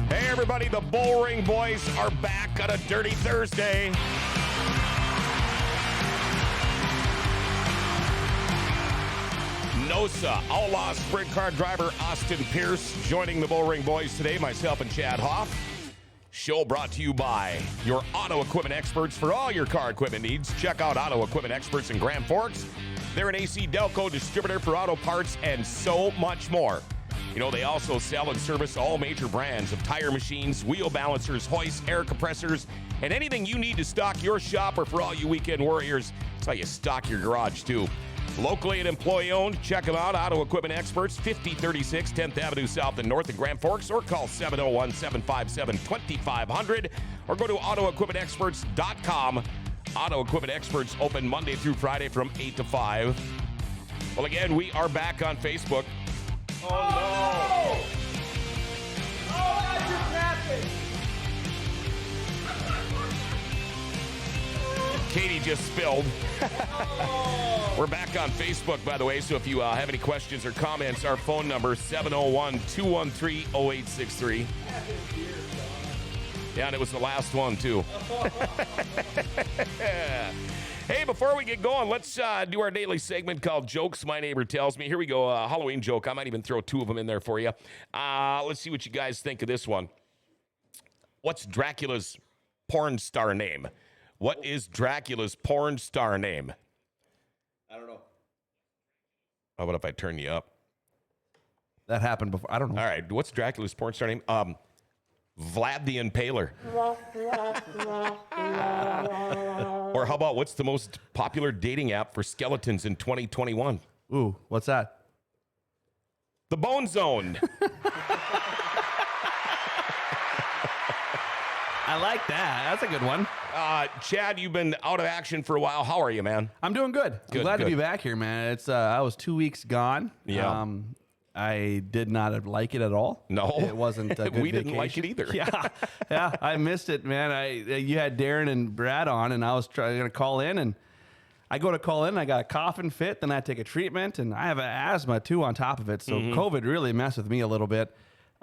Hey, everybody, the Bullring Boys are back on a Dirty Thursday. NOSA, outlaw sprint car driver Austin Pierce joining the Bullring Boys today, myself and Chad Hoff. Show brought to you by your auto equipment experts for all your car equipment needs. Check out Auto Equipment Experts in Grand Forks. They're an AC Delco distributor for auto parts and so much more. You know, they also sell and service all major brands of tire machines, wheel balancers, hoists, air compressors, and anything you need to stock your shop, or for all you weekend warriors, that's how you stock your garage too. Locally and employee-owned, check them out, Auto Equipment Experts, 5036 10th Avenue South and North in Grand Forks, or call 701-757-2500, or go to AutoEquipmentExperts.com. Auto Equipment Experts open Monday through Friday from 8 to 5. Well, again, we are back on Facebook. Oh, no! Oh, that just happened! Katie just spilled. Oh. We're back on Facebook, by the way, so if you have any questions or comments, our phone number, 701-213-0863. Yeah, and it was the last one, too. Hey, before we get going, let's do our daily segment called Jokes My Neighbor Tells Me. Here we go, Halloween joke. I might even throw two of them in there for you. Let's see what you guys think of this one. What's Dracula's porn star name? What is Dracula's porn star name? I don't know. How about if I turn you up? That happened before. I don't know. All right, what's Dracula's porn star name? Vlad the Impaler. Or how about what's the most popular dating app for skeletons in 2021? Ooh, what's that? The Bone Zone. I like that. That's a good one. Chad, you've been out of action for a while. How are you, man? I'm doing good. I'm glad to be back here, man. It's I was 2 weeks gone. Yeah. I did not like it at all. No, it wasn't a good we vacation. didn't like it either. Yeah, I missed it, man. You had Darren and Brad on, and I was going to call in, and I go to call in, and I got a coughing fit, then I take a treatment, and I have asthma too on top of it. So COVID really messed with me a little bit.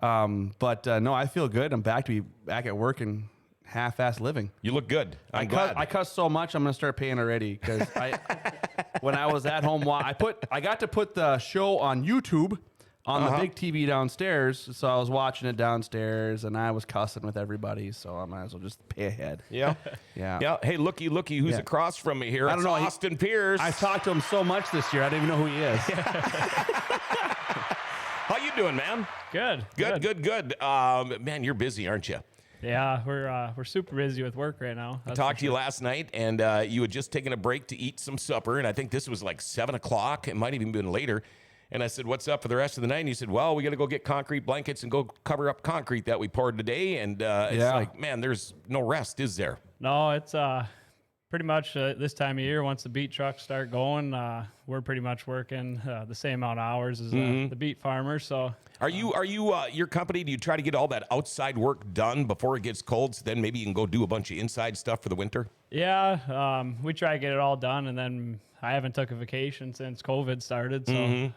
But no, I feel good. I'm back to be back at work and half-ass living. You look good. I'm glad. I cuss so much, I'm going to start paying already because when I was at home, I got to put the show on YouTube on the big TV downstairs. So I was watching it downstairs, and I was cussing with everybody. So I might as well just pay ahead. Yeah. Yeah. Hey, looky, who's across from me here? I don't know. Austin Pierce. I've talked to him so much this year, I don't even know who he is. How you doing, man? Good. Man, you're busy, aren't you? Yeah, we're super busy with work right now. I talked to you last night, and you had just taken a break to eat some supper, and I think this was like 7 o'clock. It might have even been later. And I said, what's up for the rest of the night? And you said, well, we got to go get concrete blankets and go cover up concrete that we poured today. And it's like, man, there's no rest, is there? No, it's pretty much this time of year. Once the beet trucks start going, we're pretty much working the same amount of hours as the beet farmers. So, are you your company? Do you try to get all that outside work done before it gets cold? So then maybe you can go do a bunch of inside stuff for the winter. Yeah, we try to get it all done, and then I haven't took a vacation since COVID started. So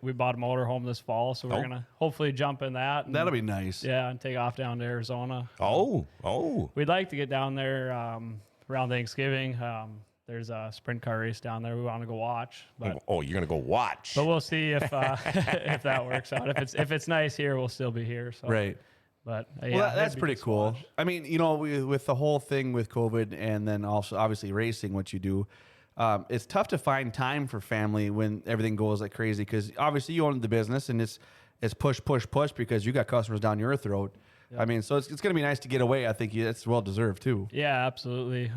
we bought a motor home this fall, so we're gonna hopefully jump in that. And, That'll be nice. Yeah, and take off down to Arizona. Oh. We'd like to get down there around Thanksgiving. There's a sprint car race down there we want to go watch. But, you're going to go watch. But we'll see if if that works out. If it's nice here, we'll still be here. So. Right. But well, that's pretty cool. I mean, you know, with the whole thing with COVID and then also obviously racing, what you do, it's tough to find time for family when everything goes like crazy because obviously you own the business and it's push because you got customers down your throat. Yep. I mean, so it's going to be nice to get away. I think it's well deserved too. Yeah, absolutely.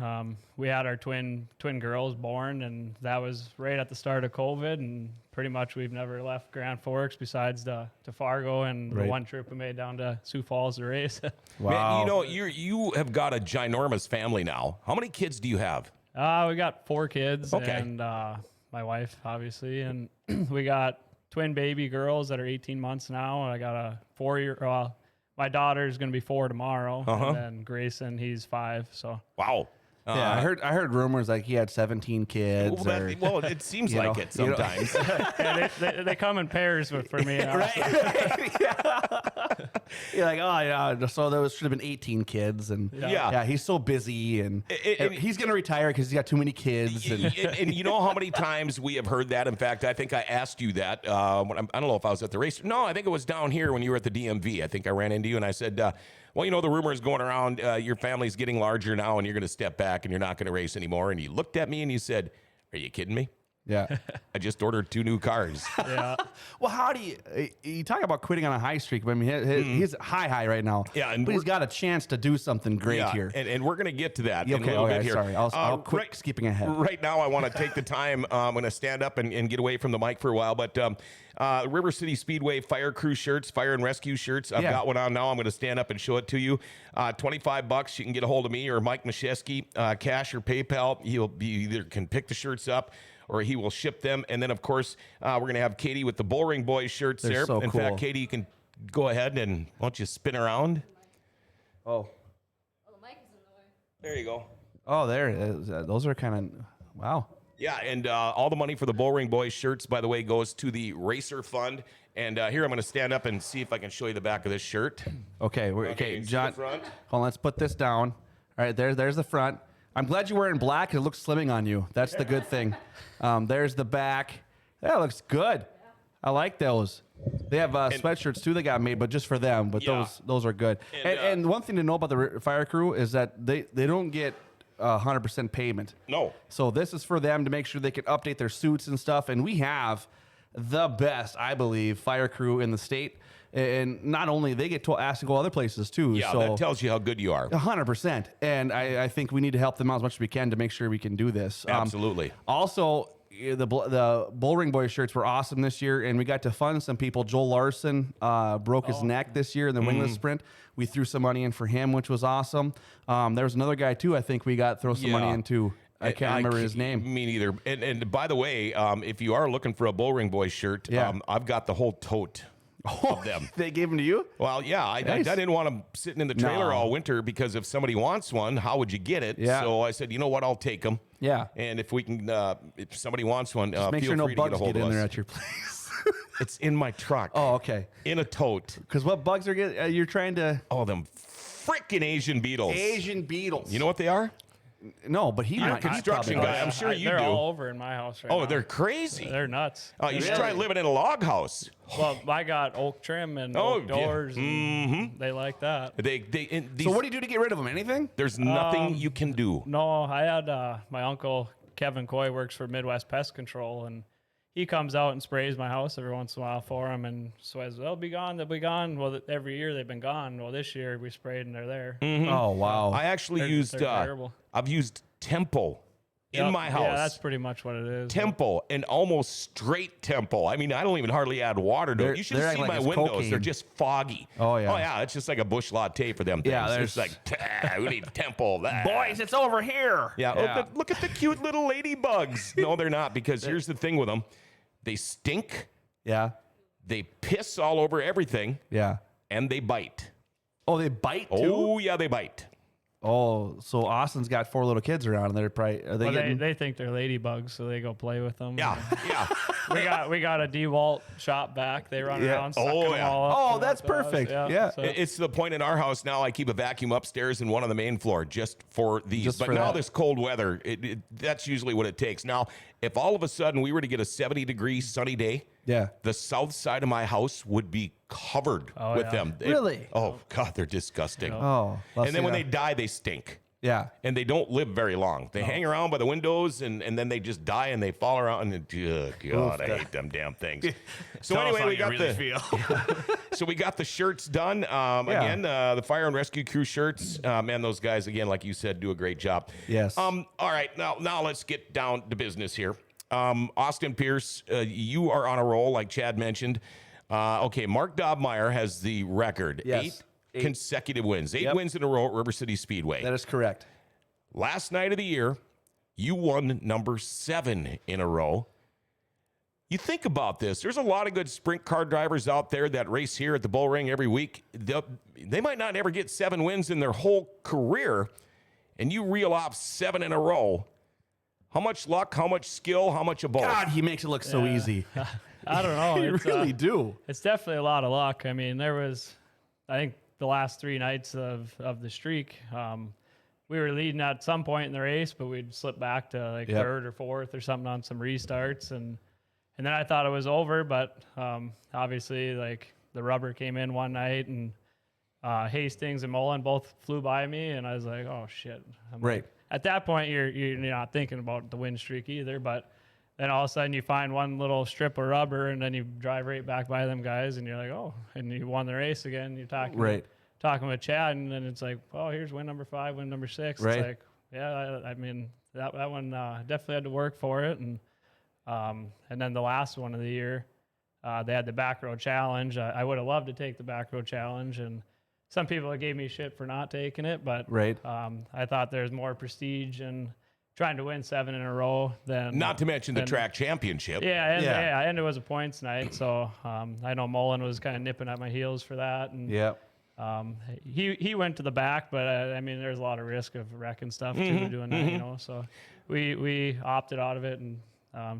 We had our twin girls born, and that was right at the start of COVID. And pretty much we've never left Grand Forks besides to Fargo and the one trip we made down to Sioux Falls to race. Wow. Man, you know, you have got a ginormous family now. How many kids do you have? We got 4 kids and my wife, obviously, and we got twin baby girls that are 18 months now. And I got a 4-year. My daughter's going to be 4 tomorrow, and then Grayson, he's 5. So wow. Yeah, I heard rumors like he had 17 kids. Well, it seems like it sometimes. Yeah, they come in pairs for me. Right. Yeah. You're like, oh yeah, so there should have been 18 kids, and Yeah. he's so busy, and he's gonna retire because he's got too many kids. And you know how many times we have heard that? In fact, I think I asked you that. I don't know if I was at the race. No, I think it was down here when you were at the DMV. I think I ran into you and I said, well, you know, the rumor is going around, your family's getting larger now and you're going to step back and you're not going to race anymore. And you looked at me and you said, are you kidding me? Yeah. I just ordered 2 new cars. Yeah. Well, how do you talk about quitting on a high streak? I mean, he's high right now. Yeah, and but he's got a chance to do something great here. And we're going to get to that in a Okay, little bit here. sorry. I'll quit skipping ahead. Right now, I want to take the time. I'm going to stand up and get away from the mic for a while. But River City Speedway Fire Crew shirts, Fire and Rescue shirts. I've got one on now. I'm going to stand up and show it to you. $25. You can get a hold of me or Mike Mashesky, cash or PayPal. You either can pick the shirts up or he will ship them. And then, of course, we're going to have Katie with the Bullring Boys shirts there. So in cool. fact, Katie, you can go ahead and why don't you spin around? Oh. the mic is in the way. There you go. Oh, there it is. Those are kind of, wow. Yeah, and all the money for the Bullring Boys shirts, by the way, goes to the Racer Fund. And here I'm going to stand up and see if I can show you the back of this shirt. Okay, you okay, can see John. the front? Hold on, let's put this down. All right, there's the front. I'm glad you're wearing black. It looks slimming on you. That's the good thing. There's the back. That looks good. I like those. They have sweatshirts too. They got made, but just for them. But those are good. And one thing to know about the fire crew is that they don't get 100% payment. No. So this is for them to make sure they can update their suits and stuff. And we have the best, I believe, fire crew in the state. And not only they get asked to go other places too. Yeah, so that tells you how good you are. 100%. And I think we need to help them out as much as we can to make sure we can do this. Absolutely. Also, the Bullring Boys shirts were awesome this year, and we got to fund some people. Joel Larson broke his neck this year in the wingless sprint. We threw some money in for him, which was awesome. There was another guy too. I think we got throw some money into. I can't remember his name. Me neither. And by the way, if you are looking for a Bullring Boys shirt, I've got the whole tote of them. They gave them to you? Well, yeah, I didn't want them sitting in the trailer all winter because if somebody wants one, how would you get it? Yeah. So I said, you know what, I'll take them. Yeah. And if we can, if somebody wants one, Make feel sure no free to get a bugs hold get of in there us. at your place. It's in my truck. Oh, okay. In a tote. Because what bugs are you're trying to? Oh, them freaking Asian beetles. Asian beetles. You know what they are? No, but You're a construction guy. I'm sure you they're do. all over in my house right now. Oh, they're crazy. They're nuts. Oh, you should try living in a log house. Well, I got oak trim and oak doors. And They like that. These, So what do you do to get rid of them? Anything? there's nothing you can do. No, I had my uncle Kevin Coy works for Midwest Pest Control, and he comes out and sprays my house every once in a while for him, and says they'll be gone. Well, every year they've been gone. Well, this year we sprayed and they're there. Oh wow. I actually used. they're terrible. I've used Tempo in my house. Yeah, that's pretty much what it is. Tempo and almost straight Tempo. I mean, I don't even hardly add water to it. You should they're see like my it's windows. cocaine. They're just foggy. Oh, yeah. Oh yeah. It's just like a bush latte for them things. Yeah, It's like we need Tempo. Boys, it's over here. Yeah. Look at the cute little ladybugs. No, they're not, because here's the thing with them. They stink. Yeah. They piss all over everything. Yeah. And they bite. Oh, they bite too? Oh, yeah, they bite. Oh, so Austin's got 4 little kids around, and they're probably They think they're ladybugs, so they go play with them. Yeah, yeah. we got a DeWalt shop back. They run around sucking them all up. Oh, and that's like that. perfect. Yeah. so- It's to the point in our house now I keep a vacuum upstairs and one on the main floor just for these. But now this cold weather, that's usually what it takes. Now, if all of a sudden we were to get a 70-degree sunny day, the south side of my house would be covered with them. Really? Oh, God, they're disgusting. Oh. And then when they die, they stink. Yeah. And they don't live very long. They hang around by the windows, and then they just die, and they fall around. And oh, God, I hate them damn things. So anyway, we got so we got the shirts done. Again, the Fire and Rescue Crew shirts. Man, those guys, again, like you said, do a great job. Yes. All right, now let's get down to business here. Austin Pierce, you are on a roll, like Chad mentioned. Okay, Mark Dobmeyer has the record. Yes. 8 consecutive wins. 8 wins in a row at River City Speedway. That is correct. Last night of the year, you won number 7 in a row. You think about this. There's a lot of good sprint car drivers out there that race here at the Bull Ring every week. They might not ever get 7 wins in their whole career, and you reel off 7 in a row. How much luck, how much skill, how much of both? God, he makes it look so easy. I don't know. You It's, really do. It's definitely a lot of luck. I mean, there was I think the last 3 nights of the streak, we were leading at some point in the race, but we'd slip back to like third or fourth or something on some restarts. And then I thought it was over, but obviously like the rubber came in one night and Hastings and Mullen both flew by me. And I was like, oh shit. Like, at that point, you're not thinking about the win streak either, but then all of a sudden you find one little strip of rubber and then you drive right back by them guys and you're like, oh, and you won the race again. You're talking with Chad, and then it's like, oh, here's win number 5, win number 6. It's like, yeah, I mean, that one definitely had to work for it. And then the last one of the year, they had the back row challenge. I would have loved to take the back row challenge, and some people gave me shit for not taking it, but I thought there's more prestige in trying to win 7 in a row than not to mention the track championship. And it was a points night, so I know Mullen was kind of nipping at my heels for that, and he went to the back, but I mean there's a lot of risk of wrecking stuff too doing that, you know. So we opted out of it and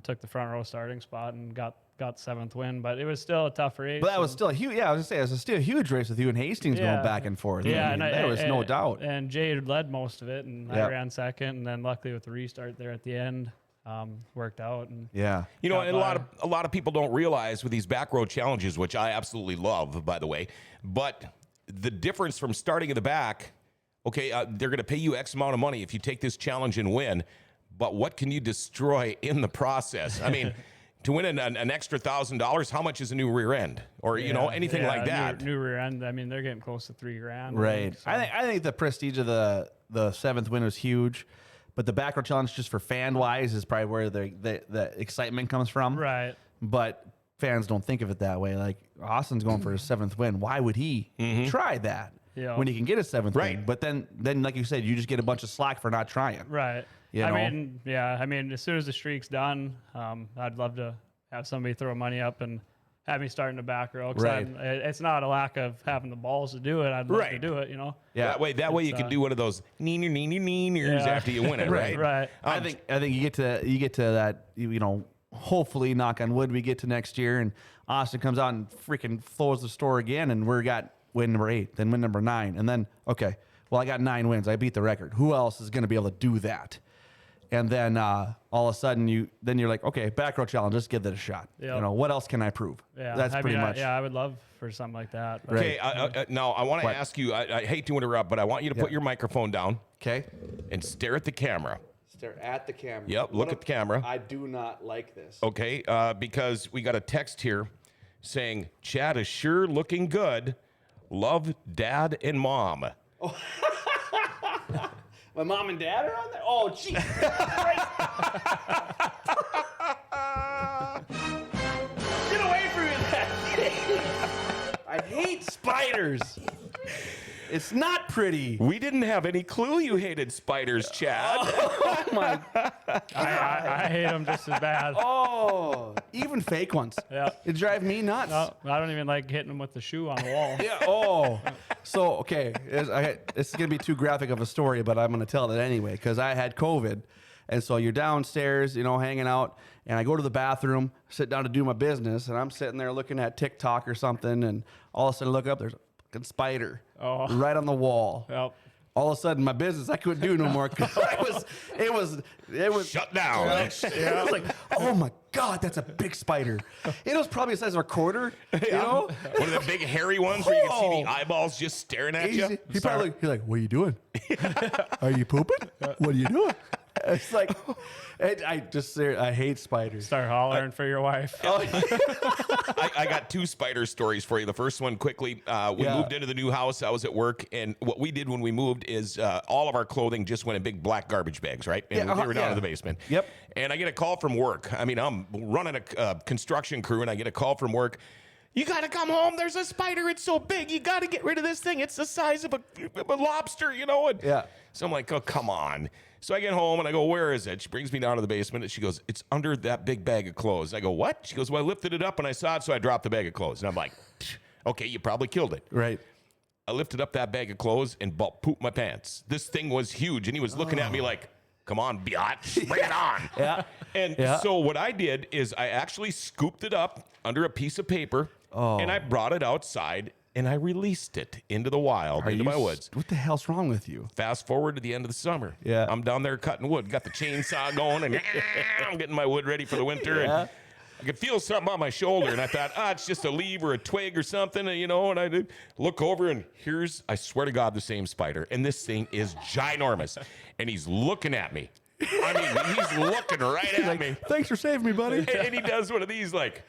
took the front row starting spot and got the 7th win, but it was still a tough race. But that was still a huge. Yeah, I was gonna say it was still a huge race with you and Hastings going back and forth. Yeah, I mean, there was no doubt. And Jay led most of it, and I ran second, and then luckily with the restart there at the end, worked out. And you know, and a lot of people don't realize with these back road challenges, which I absolutely love, by the way, but the difference from starting in the back. Okay, they're going to pay you X amount of money if you take this challenge and win, but what can you destroy in the process? I mean. To win an extra $1,000, how much is a new rear end, or you know anything like that? New rear end. I mean, they're getting close to $3,000. Right. So. I think the prestige of the 7th win was huge, but the back row challenge, just for fan wise, is probably where the excitement comes from. Right. But fans don't think of it that way. Like Austin's going for his 7th win. Why would he try that when he can get a 7th win? But then like you said, you just get a bunch of slack for not trying. Right. You know? I mean, as soon as the streak's done, I'd love to have somebody throw money up and have me start in the back row. It's not a lack of having the balls to do it. I'd love to do it, you know? Yeah. That way you can do one of those neeners after you win it, right? Right. I think you get to that, you know, hopefully, knock on wood, we get to next year and Austin comes out and freaking floors the store again and we got win number 8, then win number 9. And then, okay, well, I got 9 wins. I beat the record. Who else is going to be able to do that? And then all of a sudden you're like, okay, back row challenge, let's give that a shot. Yep. You know, what else can I prove? Yeah, that's pretty much. I would love for something like that. Okay, now I want to ask you, I hate to interrupt, but I want you to put your microphone down. Okay. And stare at the camera. Stare at the camera. Yep, look at the camera. I do not like this. Okay, because we got a text here saying, Chad is sure looking good. Love, Dad, and Mom. Oh. My mom and dad are on there? Oh, jeez. Get away from me with that. I hate spiders. It's not pretty. We didn't have any clue you hated spiders, Chad. Oh, my I hate them just as bad. Oh, even fake ones. Yeah. It drive me nuts. No, I don't even like hitting them with the shoe on the wall. Yeah. Oh. So, okay. This is going to be too graphic of a story, but I'm going to tell it anyway because I had COVID. And so you're downstairs, you know, hanging out, and I go to the bathroom, sit down to do my business, and I'm sitting there looking at TikTok or something, and all of a sudden I look up, there's a fucking spider right on the wall. Yep. All of a sudden, my business, I couldn't do no more because it was shut down. I was like, oh my God, that's a big spider. It was probably the size of a quarter, you know? One of the big hairy ones where you can see the eyeballs just staring at you. He's like, what are you doing? Are you pooping? What are you doing? It's like, I hate spiders. Start hollering for your wife. I got 2 spider stories for you. The first one quickly. We moved into the new house. I was at work, and what we did when we moved is all of our clothing just went in big black garbage bags, right? And they were down in the basement. Yep. And I get a call from work. I mean, I'm running a construction crew, and I get a call from work. You got to come home. There's a spider. It's so big. You got to get rid of this thing. It's the size of a lobster, you know? And so I'm like, oh, come on. So I get home and I go, where is it? She brings me down to the basement and she goes, it's under that big bag of clothes. I go, what? She goes, well, I lifted it up and I saw it, so I dropped the bag of clothes. And I'm like, okay, you probably killed it. Right. I lifted up that bag of clothes and pooped my pants. This thing was huge. And he was looking at me like, come on, biatch, bring it on. And so what I did is I actually scooped it up under a piece of paper and I brought it outside and I released it into the wild, into my woods. What the hell's wrong with you? Fast forward to the end of the summer. Yeah. I'm down there cutting wood, got the chainsaw going, and I'm getting my wood ready for the winter. Yeah. And I could feel something on my shoulder, and I thought, it's just a leaf or a twig or something, and I did look over, and I swear to God, the same spider, and this thing is ginormous, and he's looking at me. I mean, he's looking right at me. Thanks for saving me, buddy. And he does one of these, like,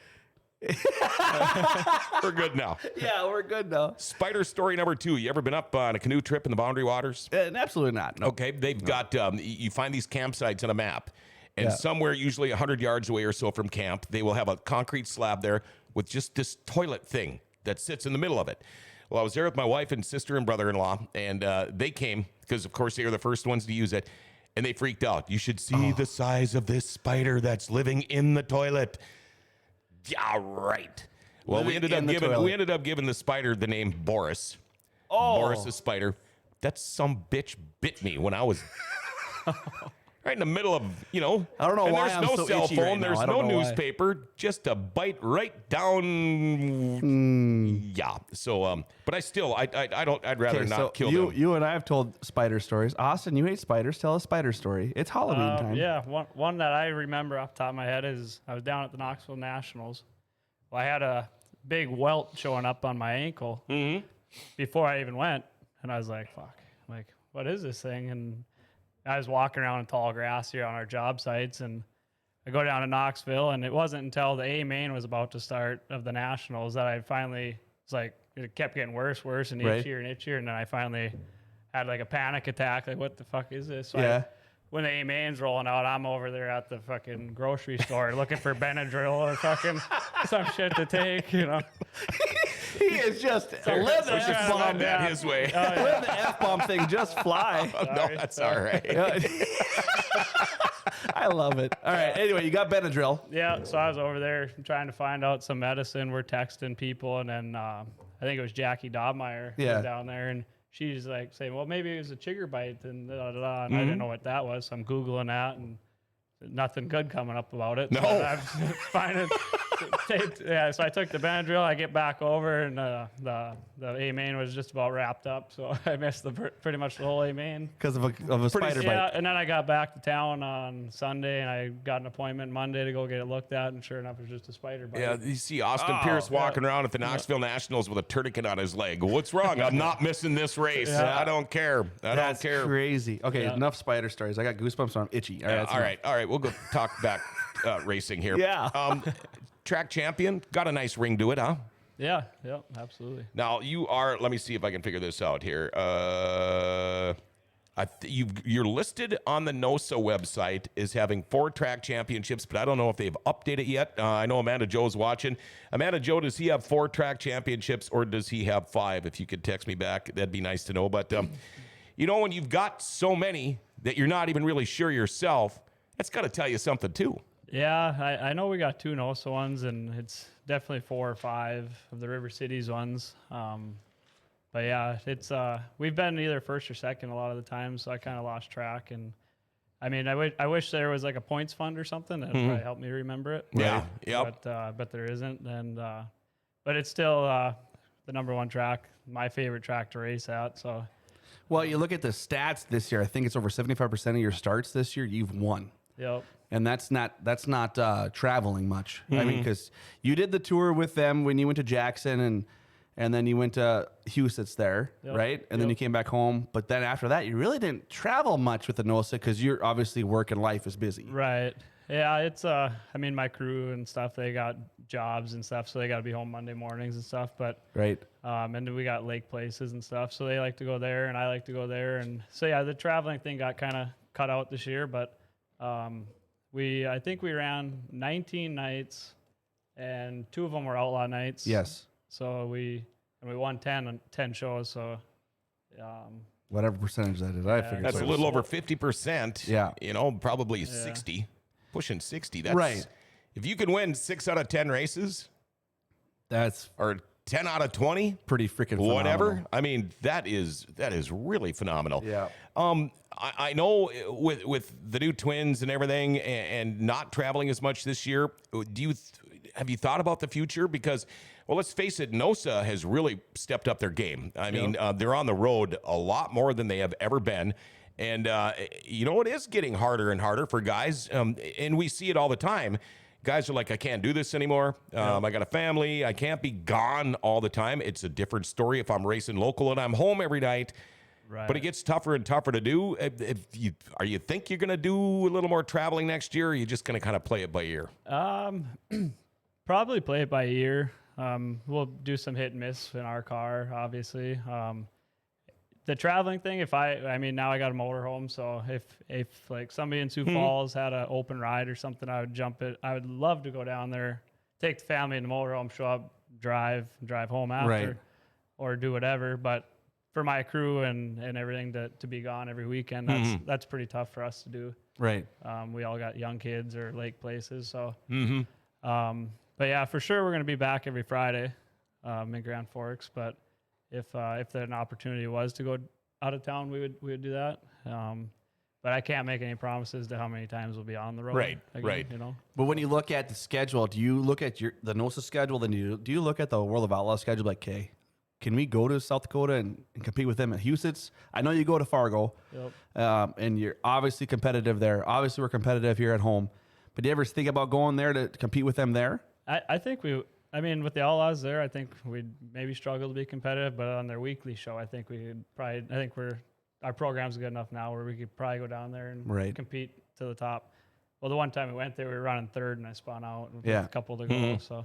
we're good now. Yeah, we're good now. Spider story number 2. You ever been up on a canoe trip in the Boundary Waters? Absolutely not. No. Okay, they've got, you find these campsites on a map. And Yeah. somewhere, usually 100 yards away or so from camp, they will have a concrete slab there with just this toilet thing that sits in the middle of it. Well, I was there with my wife and sister and brother-in-law, and they came because, of course, they were the first ones to use it, and they freaked out. You should see the size of this spider that's living in the toilet. Yeah, right. Well, we ended up giving the spider the name Boris. Boris the spider. That some bitch bit me when I was right in the middle of, I don't know and why there's I'm no so cell itchy phone, right now. there's I no don't know why. newspaper, just a bite right down. Yeah. So, but I still, I'd rather not kill them. You and I have told spider stories. Austin, you hate spiders. Tell a spider story. It's Halloween time. Yeah, one that I remember off the top of my head is I was down at the Knoxville Nationals. Well, I had a big welt showing up on my ankle before I even went, and I was like, "Fuck!" I'm like, what is this thing? And I was walking around in tall grass here on our job sites, and I go down to Knoxville, and it wasn't until the A main was about to start of the Nationals that I finally was like, it kept getting worse, and itchier and itchier, and then I finally had like a panic attack, like, what the fuck is this? So when the A main's rolling out, I'm over there at the fucking grocery store looking for Benadryl or fucking some shit to take, He is just let the F-bomb that his way. let the F-bomb thing just fly. No, that's all right. I love it. All right. Anyway, you got Benadryl. Yeah, so I was over there trying to find out some medicine. We're texting people, and then I think it was Jackie Dobmeyer was down there, and she's like saying, well, maybe it was a chigger bite, and da-da-da, and I didn't know what that was, so I'm Googling that, and nothing good coming up about it. No. So I'm finding, so I took the Benadryl, I get back over, and the A main was just about wrapped up, so I missed pretty much the whole A main. Because of a spider bite. Yeah, and then I got back to town on Sunday, and I got an appointment Monday to go get it looked at, and sure enough, it was just a spider bite. Yeah, you see Austin Pierce walking around at the Knoxville Nationals with a tourniquet on his leg. What's wrong? I'm not missing this race. Yeah. I don't care. That's don't care. crazy. Okay, enough spider stories. I got goosebumps, so I'm itchy. All right, All right. We'll go talk back racing here. Yeah. Track champion. Got a nice ring to it, huh? Yeah, absolutely. Now, you are, let me see if I can figure this out here. You're listed on the NOSA website as having 4 track championships, but I don't know if they've updated yet. I know Amanda Joe's watching. Amanda Joe, does he have 4 track championships, or does he have 5? If you could text me back, that'd be nice to know. But, when you've got so many that you're not even really sure yourself, that's got to tell you something, too. Yeah, I know we got 2 NOSA ones, and it's definitely 4 or 5 of the River Cities ones. But yeah, it's we've been either first or second a lot of the time, so I kind of lost track. And I mean, I wish there was like a points fund or something that would probably help me remember it. Yeah, yep. But there isn't, and but it's still the number 1 track, my favorite track to race at. So, well, you look at the stats this year. I think it's over 75% of your starts this year you've won. Yep. And that's not traveling much. I mean, because you did the tour with them when you went to Jackson, and then you went to Huset's there, right? And then you came back home. But then after that, you really didn't travel much with the NOSA because you're obviously work and life is busy. Right. Yeah, it's I mean, my crew and stuff, they got jobs and stuff, so they got to be home Monday mornings and stuff. But right. And then we got lake places and stuff, so they like to go there, and I like to go there, and so yeah, the traveling thing got kind of cut out this year, but. I think we ran 19 nights, and 2 of them were outlaw nights. Yes. So we won 10 shows. So, whatever percentage that is, I figured that's so. a little over 50%. Yeah. Probably 60, pushing 60. That's right. If you can win 6 out of 10 races, that's or 10 out of 20, pretty freaking phenomenal. Whatever. I mean, that is really phenomenal. Yeah. I know with the new twins and everything, and not traveling as much this year, have you thought about the future? Because, well, let's face it, NOSA has really stepped up their game. I mean, they're on the road a lot more than they have ever been. And, it is getting harder and harder for guys. And we see it all the time. Guys are like, I can't do this anymore. I got a family. I can't be gone all the time. It's a different story if I'm racing local and I'm home every night. Right. But it gets tougher and tougher to do. You think you're going to do a little more traveling next year, or are you just going to kind of play it by ear? Probably play it by ear. We'll do some hit and miss in our car, obviously. The traveling thing, now I got a motorhome, so if like somebody in Sioux Falls had an open ride or something, I would jump it. I would love to go down there, take the family in the motorhome, show up, drive home after, or do whatever. But for my crew and everything to be gone every weekend, that's pretty tough for us to do. Right. We all got young kids or lake places, so. But yeah, for sure we're going to be back every Friday in Grand Forks. But if an opportunity was to go out of town, we would do that. But I can't make any promises to how many times we'll be on the road. Right, again, right. But when you look at the schedule, do you look at the NOSA schedule? Then do you look at the World of Outlaws schedule? Like, okay, can we go to South Dakota and compete with them at Huset's? I know you go to Fargo, and you're obviously competitive there. Obviously, we're competitive here at home. But do you ever think about going there to compete with them there? I think with the Outlaws there, I think we'd maybe struggle to be competitive, but on their weekly show, I think our program's good enough now where we could probably go down there and compete to the top. Well, the one time we went there, we were running third and I spun out with a couple to go. So,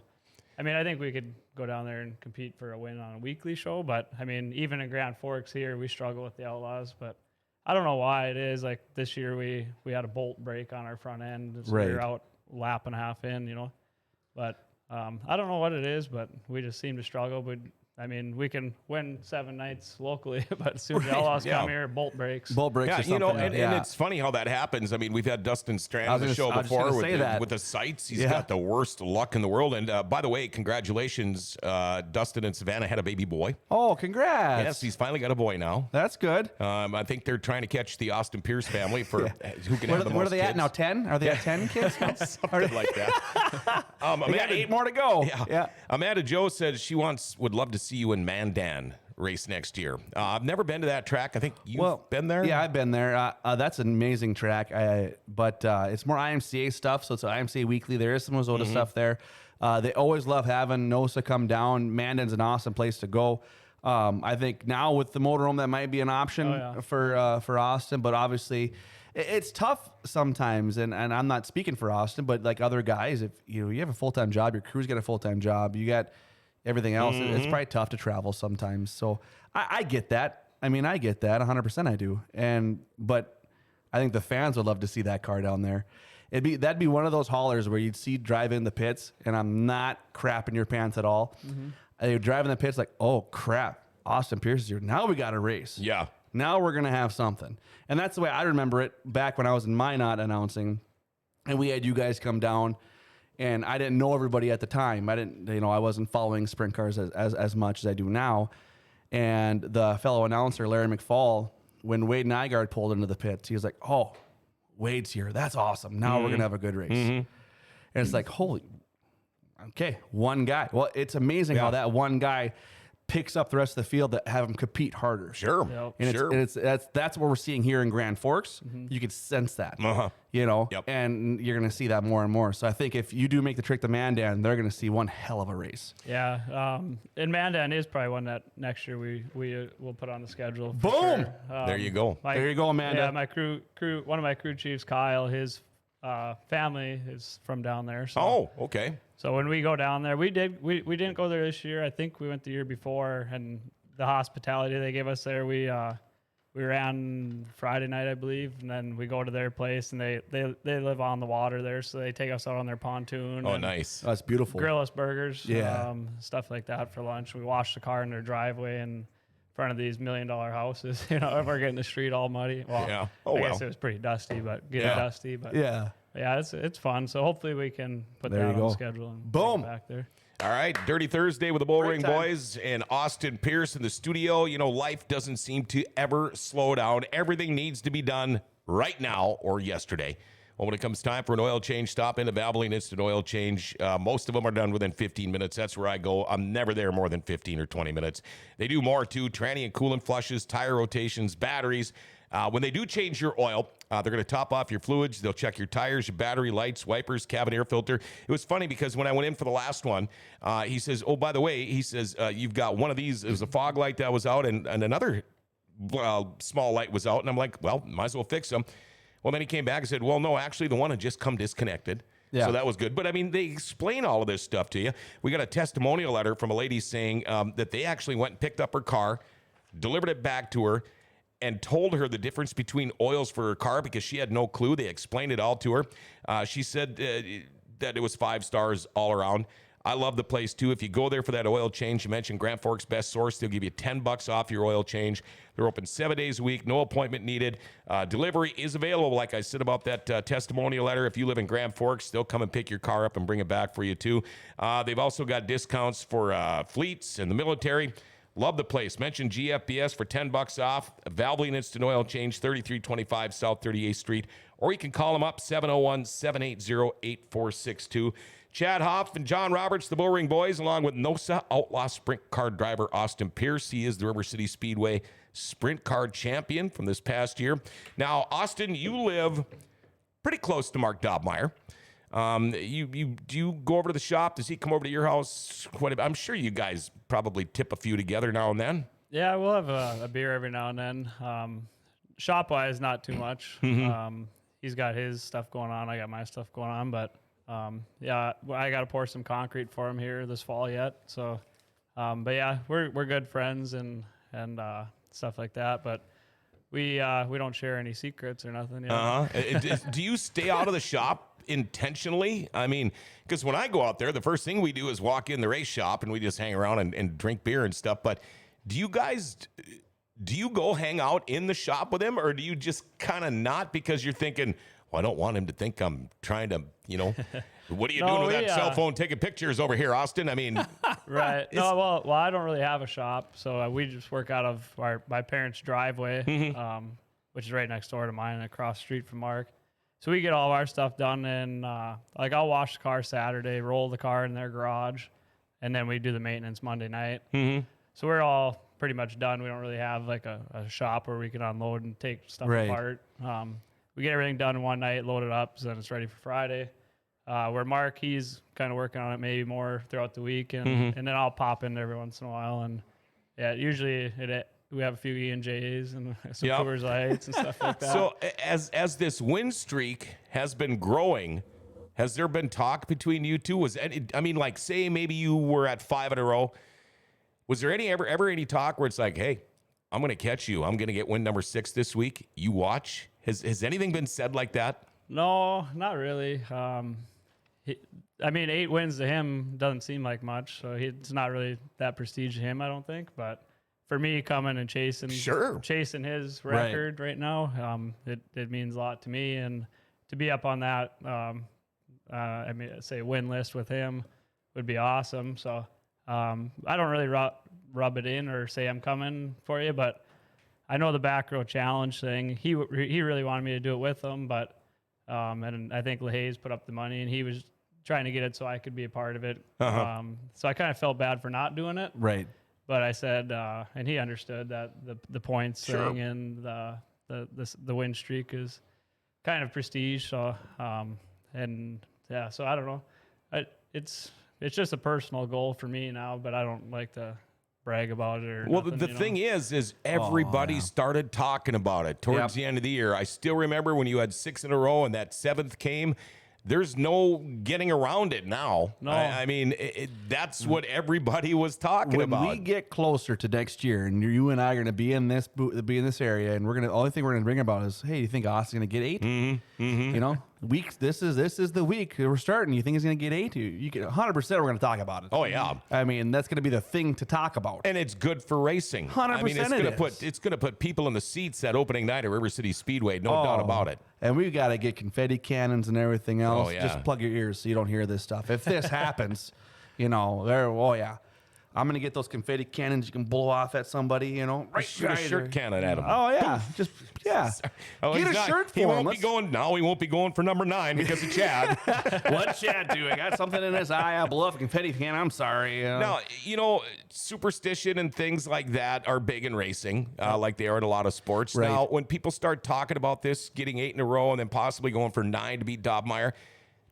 I think we could go down there and compete for a win on a weekly show, but even in Grand Forks here, we struggle with the Outlaws, but I don't know why it is. Like this year, we had a bolt break on our front end. So we were out lap and a half in, but I don't know what it is, but we just seem to struggle. But we can win 7 nights locally, but as soon as the Outlaws come here, bolt breaks. Bolt breaks or something. And it's funny how that happens. We've had Dustin Strand on the show before with the sights. He's got the worst luck in the world. And by the way, congratulations, Dustin and Savannah had a baby boy. Oh, congrats. Yes, he's finally got a boy now. That's good. I think they're trying to catch the Austin Pierce family for who can have the most Where are they kids. at now, 10? Are they at 10 kids? Something like that. We got 8 more to go. Yeah. Amanda Joe says she would love to see you in Mandan race next year. I've never been to that track. I think you've been there. Yeah, I've been there. That's an amazing track. But it's more IMCA stuff, so it's IMCA weekly. There is some Mozota stuff there. They always love having NOSA come down. Mandan's an awesome place to go. I think now with the motorhome, that might be an option for Austin, but obviously it's tough sometimes. And I'm not speaking for Austin, but like other guys, if you have a full-time job, your crew's got a full-time job, you got everything else, it's probably tough to travel sometimes. So I get that. I get that 100%. I do. But I think the fans would love to see that car down there. That'd be one of those haulers where you'd see drive in the pits, and I'm not crapping your pants at all. They would drive in the pits like, oh crap, Austin Pierce is here. Now we got a race. Yeah. Now we're gonna have something. And that's the way I remember it back when I was in Minot announcing, and we had you guys come down. And I didn't know everybody at the time. I wasn't following sprint cars as much as I do now. And the fellow announcer, Larry McFall, when Wade Nygaard pulled into the pits, he was like, oh, Wade's here. That's awesome. Now we're going to have a good race. And it's like, okay, one guy. Well, it's amazing how that one guy picks up the rest of the field that have them compete harder. Sure. And that's what we're seeing here in Grand Forks. You could sense that, and you're going to see that more and more. So I think if you do make the trip to Mandan, they're going to see one hell of a race. Yeah. And Mandan is probably one that next year we will put on the schedule. Boom. Sure. There you go. There you go, Amanda. Yeah, my crew, one of my crew chiefs, Kyle, his family is from down there. So. Oh, okay. So when we go down there, we didn't go there this year. I think we went the year before, and the hospitality they gave us there, we ran Friday night, I believe, and then we go to their place, and they live on the water there, so they take us out on their pontoon. Oh, nice. Oh, that's beautiful. Grill us burgers, yeah, stuff like that for lunch. We wash the car in their driveway in front of these $1 million houses. If we're getting the street all muddy. Well, yeah. I guess it was pretty dusty, but dusty. But yeah. Yeah, it's fun. So hopefully we can put that on the schedule and boom back there. All right, Dirty Thursday with the Bullring Boys and Austin Pierce in the studio. Life doesn't seem to ever slow down. Everything needs to be done right now or yesterday. Well, when it comes time for an oil change, stop into Valvoline Instant Oil Change. Most of them are done within 15 minutes. That's where I go. I'm never there more than 15 or 20 minutes. They do more, too. Tranny and coolant flushes, tire rotations, batteries. When they do change your oil, they're going to top off your fluids. They'll check your tires, your battery, lights, wipers, cabin air filter. It was funny because when I went in for the last one, he says, oh, by the way, he says, you've got one of these. It was a fog light that was out and another small light was out. And I'm like, well, might as well fix them. Well, then he came back and said, well, no, actually the one had just come disconnected. Yeah. So that was good. But, I mean, they explain all of this stuff to you. We got a testimonial letter from a lady saying that they actually went and picked up her car, delivered it back to her, and told her the difference between oils for her car because she had no clue. They explained it all to her. She said that it was 5 stars all around. I love the place, too. If you go there for that oil change, you mentioned Grand Forks Best Source. They'll give you $10 off your oil change. They're open 7 days a week, no appointment needed. Delivery is available, like I said about that testimonial letter. If you live in Grand Forks, they'll come and pick your car up and bring it back for you, too. They've also got discounts for fleets and the military. Love the place. Mention GFBS for $10 off. Valvoline Instant Oil Change, 3325 South 38th Street. Or you can call them up, 701-780-8462. Chad Hoff and John Roberts, the Bullring Boys, along with NOSA Outlaw Sprint Car driver Austin Pierce. He is the River City Speedway Sprint Car champion from this past year. Now, Austin, you live pretty close to Mark Dobmeyer. Do you go over to the shop? Does he come over to your house? I'm sure you guys probably tip a few together now and then. Yeah, we'll have a beer every now and then. Shop-wise, not too much. He's got his stuff going on. I got my stuff going on, but yeah, I got to pour some concrete for him here this fall yet. So, but yeah, we're good friends and stuff like that. But we don't share any secrets or nothing. Do you stay out of the shop intentionally? I mean, because when I go out there, the first thing we do is walk in the race shop and we just hang around and drink beer and stuff. But do you go hang out in the shop with him, or do you just kind of not because you're thinking, well, I don't want him to think I'm trying to, what are you doing with that cell phone taking pictures over here, Austin? I mean, right. No, well, I don't really have a shop, so we just work out of my parents' driveway, which is right next door to mine and across the street from Mark. So we get all of our stuff done, and I'll wash the car Saturday, roll the car in their garage, and then we do the maintenance Monday night. Mm-hmm. So we're all pretty much done. We don't really have like a shop where we can unload and take stuff apart. We get everything done in one night, load it up, so then it's ready for Friday. Where Mark, he's kind of working on it maybe more throughout the week, and then I'll pop in every once in a while. And yeah, usually we have a few E&Js and some Coors Lights and stuff like that. So as this win streak has been growing, has there been talk between you two? Say maybe you were at 5 in a row. Was there ever any talk where it's like, hey, I'm going to catch you. I'm going to get win number 6 this week. You watch. Has anything been said like that? No, not really. 8 wins to him doesn't seem like much, so it's not really that prestige to him, I don't think. But for me, coming and chasing his record right now, it means a lot to me, and to be up on that, say win list with him would be awesome. So I don't really rub it in or say I'm coming for you, but I know the back row challenge thing. He really wanted me to do it with him, but and I think LaHaye's put up the money, and he was trying to get it so I could be a part of it. So I kind of felt bad for not doing it. Right. But I said, and he understood that the points thing and the win streak is kind of prestige. So so I don't know. It's just a personal goal for me now, but I don't like to brag about it or nothing, the thing is everybody started talking about it towards the end of the year. I still remember when you had 6 in a row and that 7th came. There's no getting around it now. No, I mean that's what everybody was talking about. When we get closer to next year, and you and I are going to be in this area, and the only thing we're going to bring about is, hey, you think Austin's going to get 8? Mm-hmm. This is the week we're starting. You think he's going to get 8? You get 100%. We're going to talk about it. Oh yeah. I mean, that's going to be the thing to talk about. And it's good for racing. 100%. I mean, it's going to put people in the seats that opening night at River City Speedway. No doubt about it. And we've got to get confetti cannons and everything else. Just plug your ears so you don't hear this stuff. If this happens, I'm going to get those confetti cannons you can blow off at somebody, you know. Right, Shoot a shirt cannon at him. Oh, yeah. Just, yeah. Oh, Get he's a not- shirt for he him. won't be going. No, he won't be going for number 9 because of Chad. What's Chad doing? Got something in his eye. I blew up a confetti cannon. I'm sorry. You know? Now, you know, superstition and things like that are big in racing, like they are in a lot of sports. Right. Now, when people start talking about this, getting 8 in a row and then possibly going for 9 to beat Dobmeyer,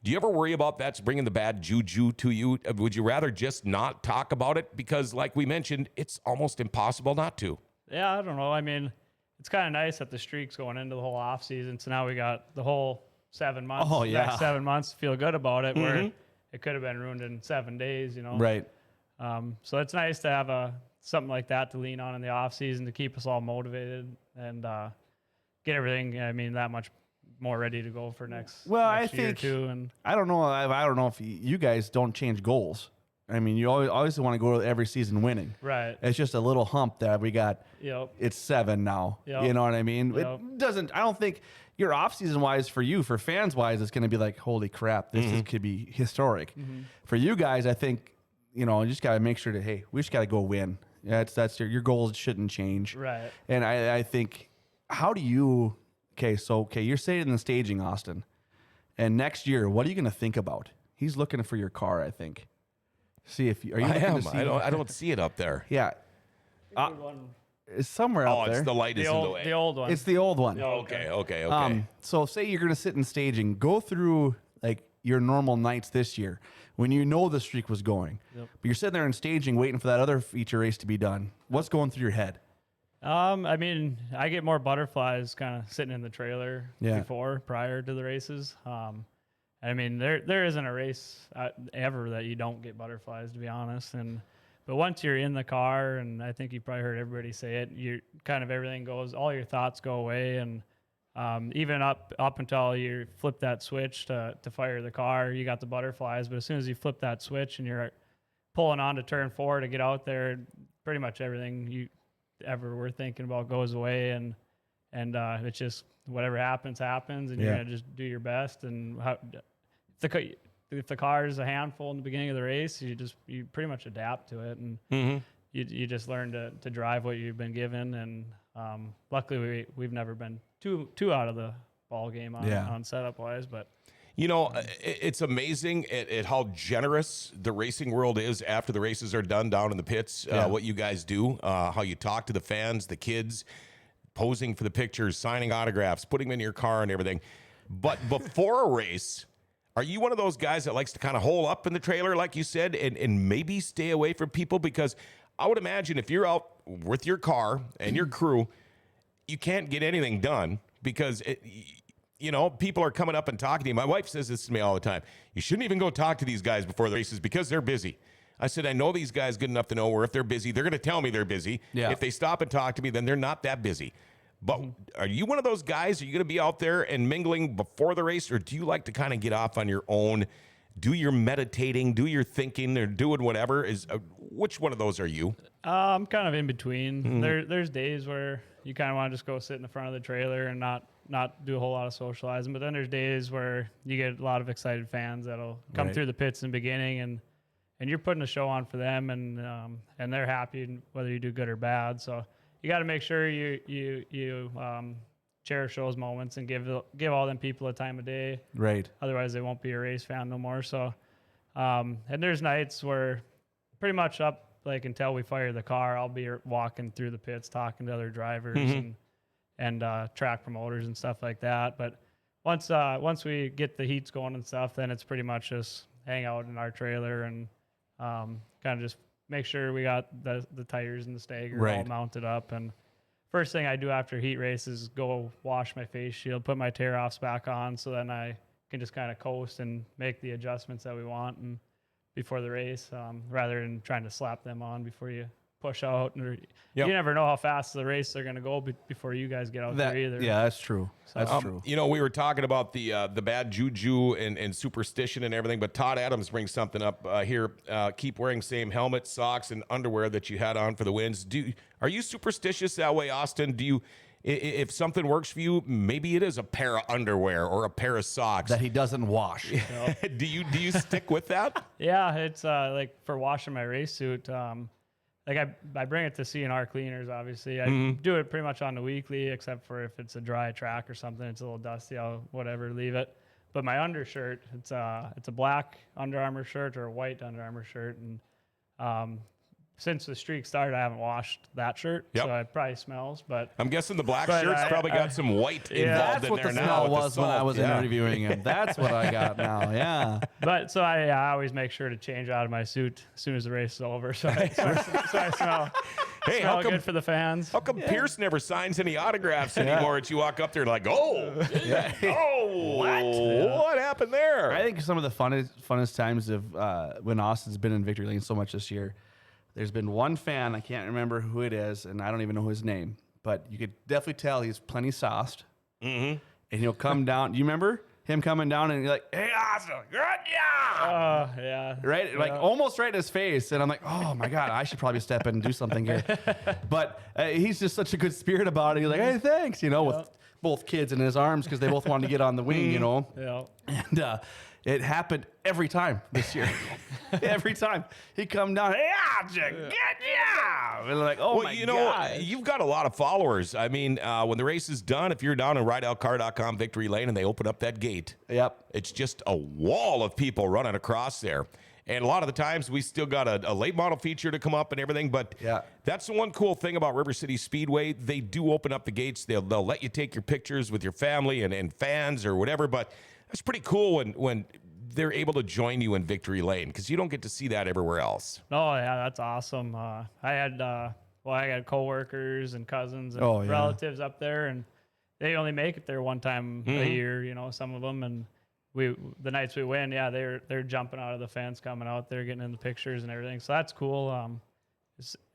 do you ever worry about that's bringing the bad juju to you? Would you rather just not talk about it? Because like we mentioned, it's almost impossible not to. Yeah, I don't know. I mean, it's kind of nice that the streak's going into the whole off season. So now we got the whole 7 months. Oh, yeah. Next 7 months to feel good about it, where it could have been ruined in 7 days, you know? Right. So it's nice to have something like that to lean on in the off season to keep us all motivated and get everything, I mean, that much more ready to go for next Well, I year think too. And I don't know. I don't know if you guys don't change goals. I mean, you always want to go every season winning. right. It's just a little hump that we got. Yep. It's 7 now. Yep. You know what I mean? Yep. It doesn't. I don't think your off season wise for you, for fans wise, it's going to be like, holy crap, this could be historic. For you guys, I think you just got to make sure that we just got to go win. Yeah, that's your goals shouldn't change. Right. And I think, how do you? Okay, you're sitting in the staging, Austin, and next year, what are you going to think about? He's looking for your car, I think. See if you are you. I looking am. to see, I don't see it up there. Yeah, it's somewhere Oh, out there. it's the light is in the way. The old one. It's the old one. Okay. So say you're going to sit in staging, go through like your normal nights this year when you know the streak was going, but you're sitting there in staging waiting for that other feature race to be done. What's going through your head? I mean, I get more butterflies kind of sitting in the trailer prior to the races. I mean, there isn't a race ever that you don't get butterflies, to be honest. But once you're in the car, and I think you probably heard everybody say it, you kind of everything goes, all your thoughts go away, and even up until you flip that switch to fire the car, you got the butterflies. But as soon as you flip that switch and you're pulling on to turn 4 to get out there, pretty much everything you ever were thinking about goes away, and it's just whatever happens, and you're gonna just do your best. And if the car is a handful in the beginning of the race, you pretty much adapt to it, and you just learn to drive what you've been given. And luckily we've never been too out of the ball game on setup wise, but. It's amazing at how generous the racing world is after the races are done down in the pits. What you guys do, how you talk to the fans, the kids, posing for the pictures, signing autographs, putting them in your car and everything. But before a race, are you one of those guys that likes to kind of hole up in the trailer, like you said, and maybe stay away from people? Because I would imagine if you're out with your car and your crew, you can't get anything done because people are coming up and talking to you. My wife says this to me all the time. You shouldn't even go talk to these guys before the races because they're busy. I said, I know these guys good enough to know where if they're busy, they're going to tell me they're busy. Yeah. If they stop and talk to me, then they're not that busy. But are you one of those guys? Are you going to be out there and mingling before the race, or do you like to kind of get off on your own, do your meditating, do your thinking, or doing whatever? Which one of those are you? I'm kind of in between. There's days where you kind of want to just go sit in the front of the trailer and not do a whole lot of socializing. But then there's days where you get a lot of excited fans that'll come through the pits in the beginning, and you're putting a show on for them, and they're happy whether you do good or bad. So you got to make sure you cherish those moments and give all them people a time of day. Right. Otherwise, they won't be a race fan no more. So, and there's nights where pretty much up like until we fire the car, I'll be walking through the pits, talking to other drivers and track promoters and stuff like that. But once we get the heats going and stuff, then it's pretty much just hang out in our trailer and kind of just make sure we got the tires and the stagger all mounted up. And first thing I do after heat race is go wash my face shield, put my tear-offs back on, so then I can just kind of coast and make the adjustments that we want and before the race, rather than trying to slap them on before you push out. Or you never know how fast the race they're going to go before you guys get out there either. Yeah, that's true. That's true. We were talking about the bad juju and superstition and everything, but Todd Adams brings something up here. Keep wearing same helmet, socks, and underwear that you had on for the wins. Are you superstitious that way, Austin? if something works for you, maybe it is a pair of underwear or a pair of socks that he doesn't wash. do you stick with that? Yeah, it's like for washing my race suit. Like I bring it to CNR cleaners. Obviously, I do it pretty much on the weekly, except for if it's a dry track or something, it's a little dusty. I'll leave it. But my undershirt, it's a black Under Armour shirt or a white Under Armour shirt, and since the streak started, I haven't washed that shirt, so it probably smells. But I'm guessing the black shirt's probably got some white involved in there now. That's what the smell was when I was interviewing him. That's what I got now. Yeah. But so I always make sure to change out of my suit as soon as the race is over, so I smell. Hey, smell good for the fans. How come Pierce never signs any autographs anymore? And you walk up there like, oh, what happened there? I think some of the funnest times of when Austin's been in victory lane so much this year. There's been one fan, I can't remember who it is, and I don't even know his name, but you could definitely tell he's plenty sauced. And he'll come down. Do you remember him coming down and you're like, hey, Austin, good job. Yeah. Right? Like almost right in his face. And I'm like, oh my God, I should probably step in and do something here. But he's just such a good spirit about it. He's like, hey, thanks, with both kids in his arms because they both wanted to get on the wing, Yeah. And it happened every time this year. Every time he come down, hey, Object, good job. And like, oh my God. You've got a lot of followers. I mean, when the race is done, if you're down in rideoutcar.com victory lane and they open up that gate, it's just a wall of people running across there. And a lot of the times we still got a late model feature to come up and everything. But that's the one cool thing about River City Speedway. They do open up the gates. They'll let you take your pictures with your family and fans or whatever. But that's pretty cool when they're able to join you in victory lane because you don't get to see that everywhere else. Oh, yeah, that's awesome. I had coworkers and cousins and relatives up there, and they only make it there one time a year, some of them. And the nights we win, they're jumping out of the fence, coming out there, getting in the pictures and everything. So that's cool.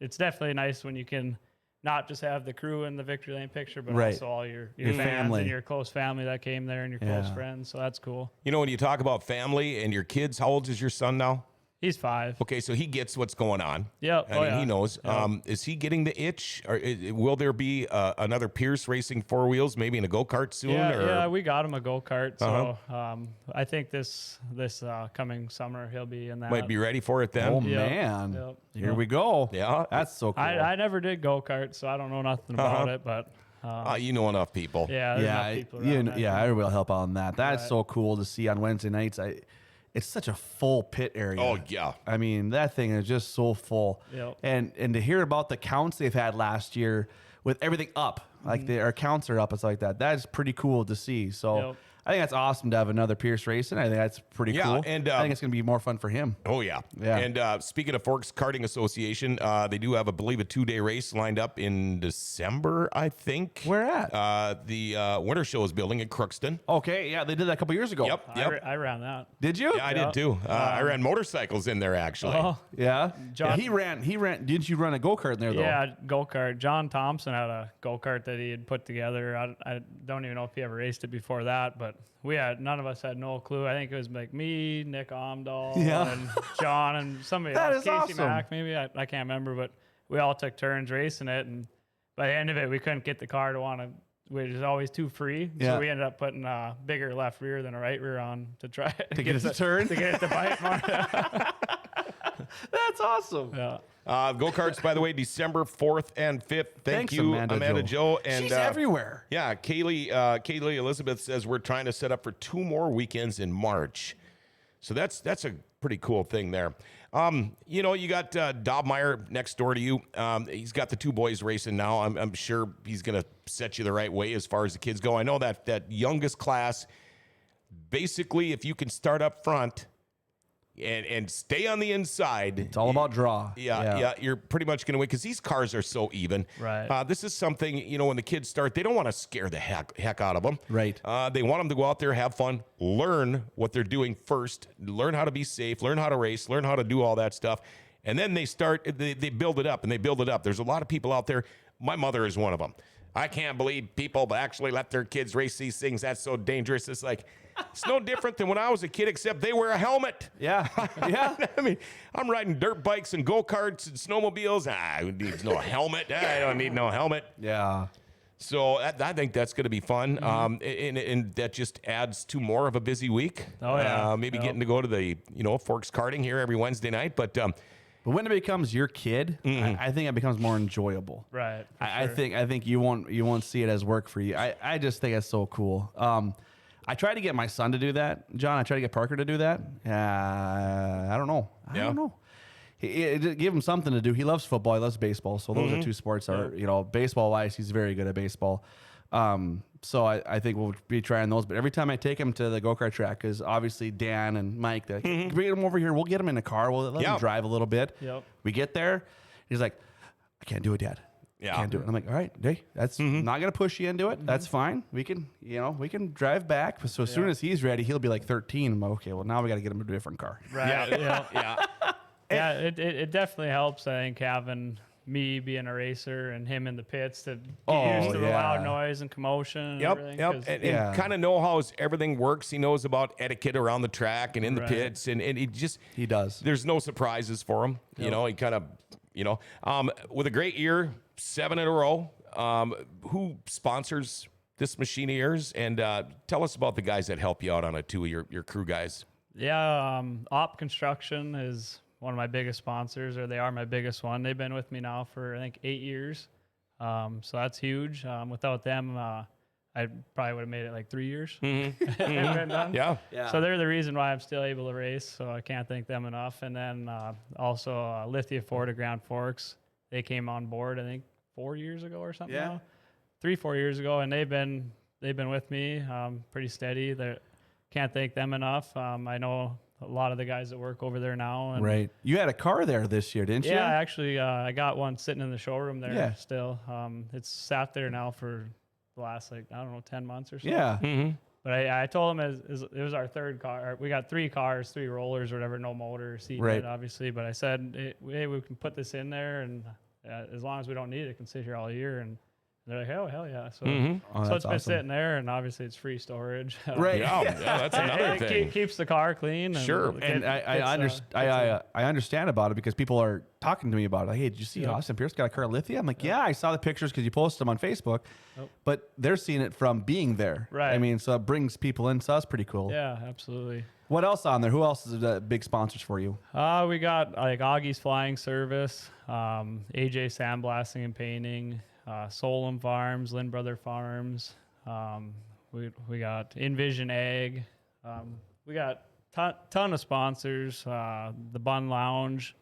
It's definitely nice when you can not just have the crew in the victory lane picture, but also all your fans family and your close family that came there and your close friends. So that's cool. When you talk about family and your kids, how old is your son now? He's 5. Okay, so he gets what's going on. Yep. I mean, he knows. Yep. Is he getting the itch? Or will there be another Pierce racing 4 wheels, maybe in a go-kart soon? Yeah, we got him a go-kart. So I think this coming summer he'll be in that. Might be ready for it then. Oh, man. Here we go. Yeah. That's so cool. I never did go-kart, so I don't know nothing about it, but... you know enough people. Yeah, enough people around I will help out on that. That's so cool to see on Wednesday nights. It's such a full pit area. Oh, yeah. I mean, that thing is just so full. Yep. And to hear about the counts they've had last year with everything up, like our counts are up, it's like that. That is pretty cool to see. So I think that's awesome to have another Pierce racing. I think that's pretty cool. And I think it's going to be more fun for him. Oh, yeah. And speaking of Forks Karting Association, they do have, I believe, a 2-day race lined up in December, I think. Where at? The Winter Show is building in Crookston. Okay, yeah, they did that a couple years ago. Yep. I ran that. Did you? Yeah, I did too. I ran motorcycles in there, actually. Oh, yeah. He ran. Didn't you run a go-kart in there, though? Yeah, go-kart. John Thompson had a go-kart that he had put together. I don't even know if he ever raced it before that, but none of us had no clue. I think it was like me, Nick Omdahl, and John, and somebody else, Casey Mack, maybe. I can't remember, but we all took turns racing it, and by the end of it, we couldn't get the car to want to. Which is always too free, so we ended up putting a bigger left rear than a right rear on to try to get it to turn, to get it to bite more. That's awesome. Yeah. Go-karts, by the way, December 4th and 5th. Thank you, Amanda Joe. And she's everywhere. Yeah, Kaylee Elizabeth says we're trying to set up for 2 more weekends in March. So that's a pretty cool thing there. You got Dobmeyer next door to you. He's got the 2 boys racing now. I'm sure he's going to set you the right way as far as the kids go. I know that youngest class, basically, if you can start up front and stay on the inside. It's all about draw. Yeah, you're pretty much going to win because these cars are so even. Right. This is something, when the kids start, they don't want to scare the heck out of them. Right. They want them to go out there, have fun, learn what they're doing first, learn how to be safe, learn how to race, learn how to do all that stuff. And then they build it up and they build it up. There's a lot of people out there. My mother is one of them. I can't believe people actually let their kids race these things. That's so dangerous. It's like, it's no different than when I was a kid, except they wear a helmet. Yeah. I mean, I'm riding dirt bikes and go-karts and snowmobiles. Who needs no helmet? I don't need no helmet. Yeah. So I think that's going to be fun, and that just adds to more of a busy week. Oh, yeah. Maybe Yep. getting to go to the Forks karting here every Wednesday night, but when it becomes your kid, I think it becomes more enjoyable. Right. I think you won't see it as work for you. I just think it's so cool. I tried to get my son to do that, John. I tried to get Parker to do that. I don't know. I don't know. Give him something to do. He loves football. He loves baseball. So those are two sports. Baseball wise, he's very good at baseball. So I think we'll be trying those. But every time I take him to the go-kart track, because obviously Dan and Mike, bring him over here. We'll get him in the car. We'll let him drive a little bit. Yep. We get there. He's like, I can't do it, Dad. Yeah. Can't do it. And I'm like, all right, hey, that's not gonna push you into it. That's fine. We can drive back. So as soon as he's ready, he'll be like 13. I'm like, okay, well now we got to get him to a different car. Right. yeah. Yeah, it definitely helps. I think having me being a racer and him in the pits to get used to the loud noise and commotion and everything. And kind of know how everything works. He knows about etiquette around the track and in the pits, and he does. There's no surprises for him. He kind of with a great year, 7 in a row. Who sponsors this machine of yours? And tell us about the guys that help you out on it too. Your crew guys. Yeah, Op Construction is one of my biggest sponsors, or they are my biggest one. They've been with me now for I think 8 years, so that's huge. Without them, I probably would have made it like 3 years. And been done. Yeah. So they're the reason why I'm still able to race. So I can't thank them enough. And then also Lithia Ford of Grand Forks, they came on board I think 4 years ago or something. Yeah. Now. 3-4 years ago, and they've been with me pretty steady. They can't thank them enough. I know a lot of the guys that work over there now. And Right. You had a car there this year, didn't you? yeah, actually, I got one sitting in the showroom there Yeah. still. It's sat there now for the last, 10 months or so. Yeah. But I told him it was our third car. We got 3 cars, 3 rollers or whatever, no motor, seat Right. bed, obviously. But I said, hey, we can put this in there, and as long as we don't need it, it can sit here all year. And they're like, hell yeah. So, so it's been sitting there, and obviously it's free storage. Right. Yeah, that's another It thing. keeps the car clean. Sure. And I understand about it because people are talking to me about it. Like, hey, did you see Austin Pierce got a car Lithia? I'm like, yeah, I saw the pictures because you posted them on Facebook. But they're seeing it from being there. Right. I mean, so it brings people in. So that's pretty cool. Yeah, absolutely. What else on there? Who else is the big sponsors for you? We got like Augie's Flying Service, AJ Sandblasting and Painting, Solom Farms, Lynn Brother Farms. We got Envision Ag. We got ton of sponsors. The Bun Lounge,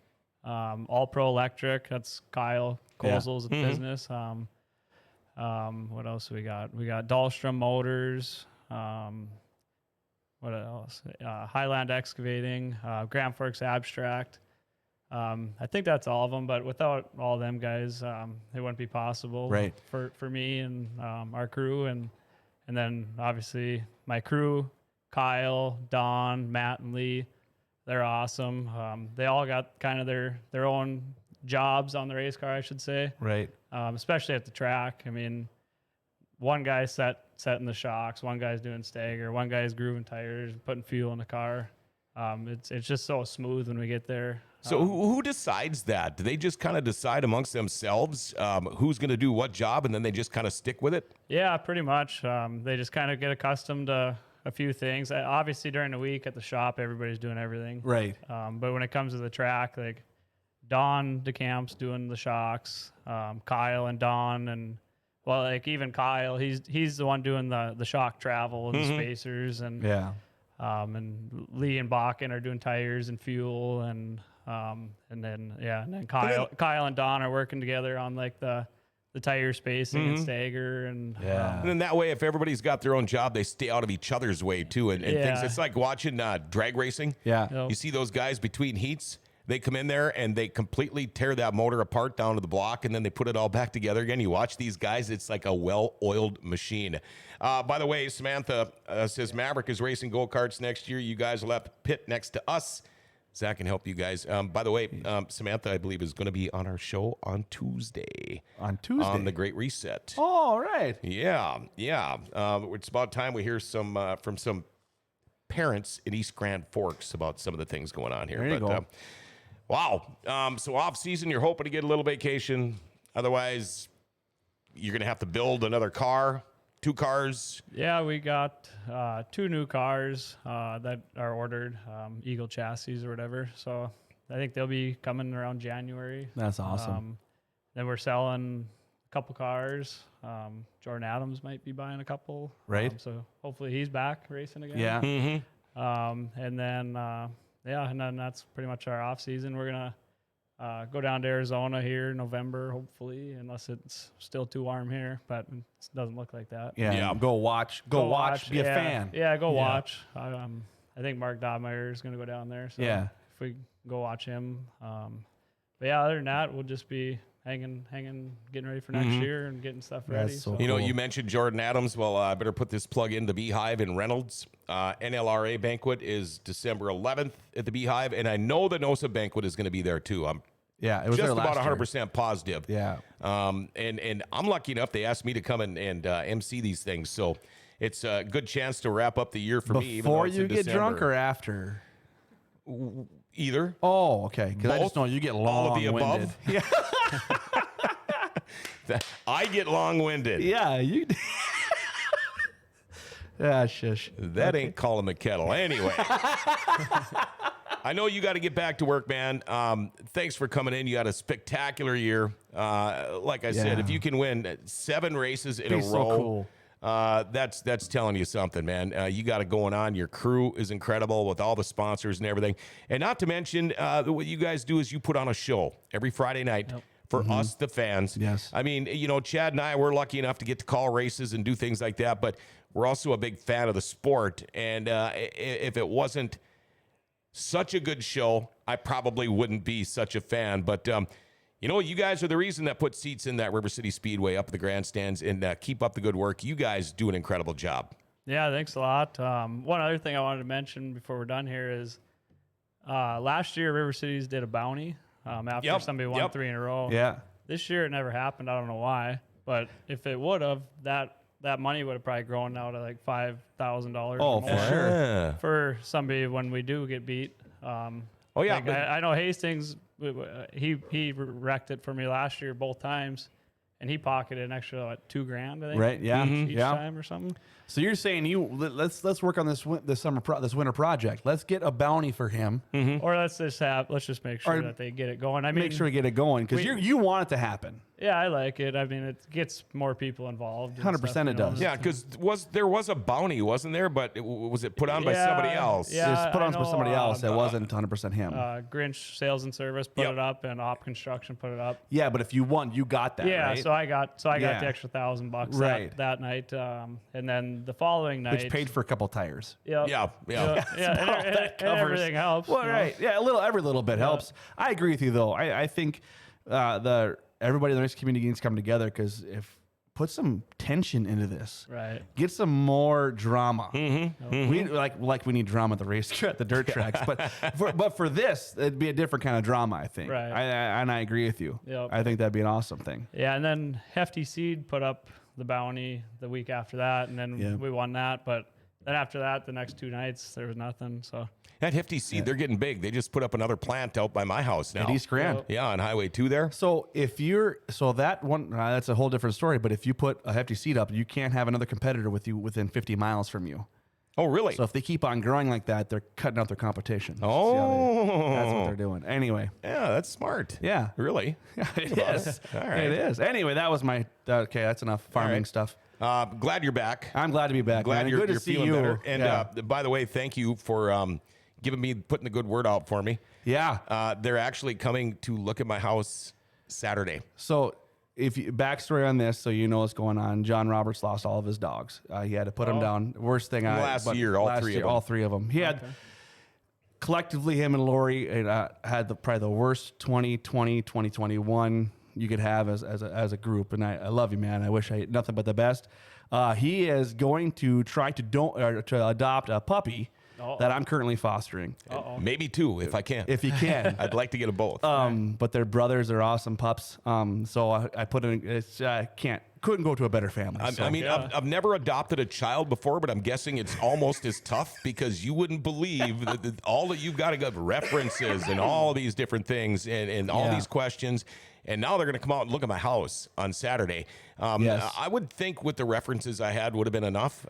All Pro Electric. That's Kyle Kozel's business. What else we got? We got Dahlstrom Motors. What else? Highland Excavating, Grand Forks Abstract. I think that's all of them, but without all them guys, it wouldn't be possible for me and our crew. And then obviously my crew, Kyle, Don, Matt, and Lee, they're awesome. They all got kind of their own jobs on the race car, I should say. Right. Especially at the track. I mean, one guy's setting the shocks, one guy's doing stagger, one guy's grooving tires, putting fuel in the car. It's just so smooth when we get there. So who decides that? Do they just kind of decide amongst themselves who's going to do what job, and then they just kind of stick with it? Yeah, pretty much. They just kind of get accustomed to a few things. Obviously, during the week at the shop, everybody's doing everything. Right. But when it comes to the track, like Don DeCamp's doing the shocks, Kyle and Don, and well, like even Kyle, he's the one doing the shock travel and the spacers, and and Lee and Bakken are doing tires and fuel, and then Kyle and Don are working together on like the tire spacing and stagger, and and then that way, if everybody's got their own job, they stay out of each other's way too, and things. It's like watching drag racing. Yeah. You see those guys between heats. They come in there and they completely tear that motor apart down to the block, and then they put it all back together again. You watch these guys, it's like a well-oiled machine. By the way, Samantha says Maverick is racing go-karts next year. You guys will have to pit next to us. Zach can help you guys. By the way, Samantha, I believe, is going to be on our show on Tuesday. On Tuesday? On the Great Reset. Oh, all right. Yeah. It's about time we hear some from some parents in East Grand Forks about some of the things going on here. There you go. Wow. So off season, you're hoping to get a little vacation. Otherwise, you're going to have to build another car, 2 cars. Yeah, we got 2 new cars that are ordered, Eagle chassis or whatever. So I think they'll be coming around January. That's awesome. Then we're selling a couple cars. Jordan Adams might be buying a couple. Right. So hopefully he's back racing again. Yeah. And then that's pretty much our off season. We're gonna go down to Arizona here in November, hopefully, unless it's still too warm here, but it doesn't look like that. Yeah. Go watch. Be a fan. Yeah, go watch. I think Mark Dobmeyer is gonna go down there. So Yeah. if we go watch him. But yeah, other than that, we'll just be hanging, getting ready for next year and getting stuff ready. That's so You know, cool. you mentioned Jordan Adams. Well, I better put this plug in the Beehive in Reynolds. NLRA banquet is December 11th at the Beehive, and I know the NOSA banquet is going to be there too. I'm Yeah, it was just there about last year. 100% positive. Yeah. And I'm lucky enough they asked me to come and MC these things, so it's a good chance to wrap up the year for me. Even though Before it's you in get drunk December. or after? Either. Oh, okay. Because I just Both? know you get All of the long-winded. above? Yeah. I get long-winded. Yeah. You. Yeah. Shush. That ain't calling the kettle. Anyway. I know you got to get back to work, man. Thanks for coming in. You had a spectacular year. Like I said, Yeah. if you can win 7 races in a Be so row, cool. that's telling you something, man. You got it going on. Your crew is incredible with all the sponsors and everything. And not to mention, what you guys do is you put on a show every Friday night. For us, the fans. Yes. I mean, you know, Chad and I, we're lucky enough to get to call races and do things like that, but we're also a big fan of the sport. And if it wasn't such a good show, I probably wouldn't be such a fan. But, you know, you guys are the reason that put seats in that River City Speedway up at the grandstands, and keep up the good work. You guys do an incredible job. Yeah, thanks a lot. One other thing I wanted to mention before we're done here is last year River Cities did a bounty after somebody won 3 in a row. Yeah. This year it never happened. I don't know why, but if it would have, that money would have probably grown now to like $5,000. Oh, for sure. For somebody when we do get beat. Oh, yeah. Like, I know Hastings. He wrecked it for me last year both times, and he pocketed an extra $2,000. I think. Right. Yeah. Each Yeah. time or something. So you're saying let's work on this winter project. Let's get a bounty for him. Or let's just make sure that they get it going. I mean, Make sure we get it going because you want it to happen. Yeah, I like it. I mean, it gets more people involved. 100% it does. Yeah, because there was a bounty, wasn't there? But was it put on by somebody else? Yeah. It's put on I by know, somebody else. It wasn't 100% him. Grinch Sales and Service put it up, and Op Construction put it up. Yeah, but if you won, you got that. Yeah, right? so I got the Yeah. extra $1,000 Right. that night, and then the following night, Which paid for a couple tires. Yeah. and everything helps. Well, you know? right. Yeah, every little bit helps. I agree with you though. I think everybody in the race community needs to come together because put some tension into this. Right. Get some more drama. We we need drama at the race at the dirt tracks, but for this, it'd be a different kind of drama. I think. Right. And I agree with you. Yep. I think that'd be an awesome thing. Yeah, and then Hefty Seed put up the bounty the week after that, and then we won that. But then after that, the next 2 nights, there was nothing. So That Hefty Seed, they're getting big. They just put up another plant out by my house now. At East Grand. Yeah, on Highway 2 there. So that one, that's a whole different story. But if you put a Hefty Seed up, you can't have another competitor with you within 50 miles from you. Oh, really? So if they keep on growing like that, they're cutting out their competition. Oh. That's what they're doing. Anyway. Yeah, that's smart. Yeah. Really? It is. All right. It is. Anyway, that was my, okay, that's enough farming right. stuff. Glad you're back. I'm glad to be back. Glad man. you're, Good to you're see feeling you. better. And yeah. by the way, thank you for putting the good word out for me. Yeah. They're actually coming to look at my house Saturday. So backstory on this, so you know what's going on. John Roberts lost all of his dogs. He had to put them down. Worst thing Last year, all three of them. He had collectively, him and Lori had probably the worst 2020, 2021 you could have as a group. And I love you, man. I wish I had nothing but the best. He is going to try to adopt a puppy that I'm currently fostering. Maybe 2 if I can. If you can. I'd like to get them both. But they're brothers. They're awesome pups. So I put in. Couldn't go to a better family. I mean, I've never adopted a child before, but I'm guessing it's almost as tough because you wouldn't believe that all that you've got to get references and all these different things and all these questions. And now they're going to come out and look at my house on Saturday. Yes. I would think with the references I had would have been enough,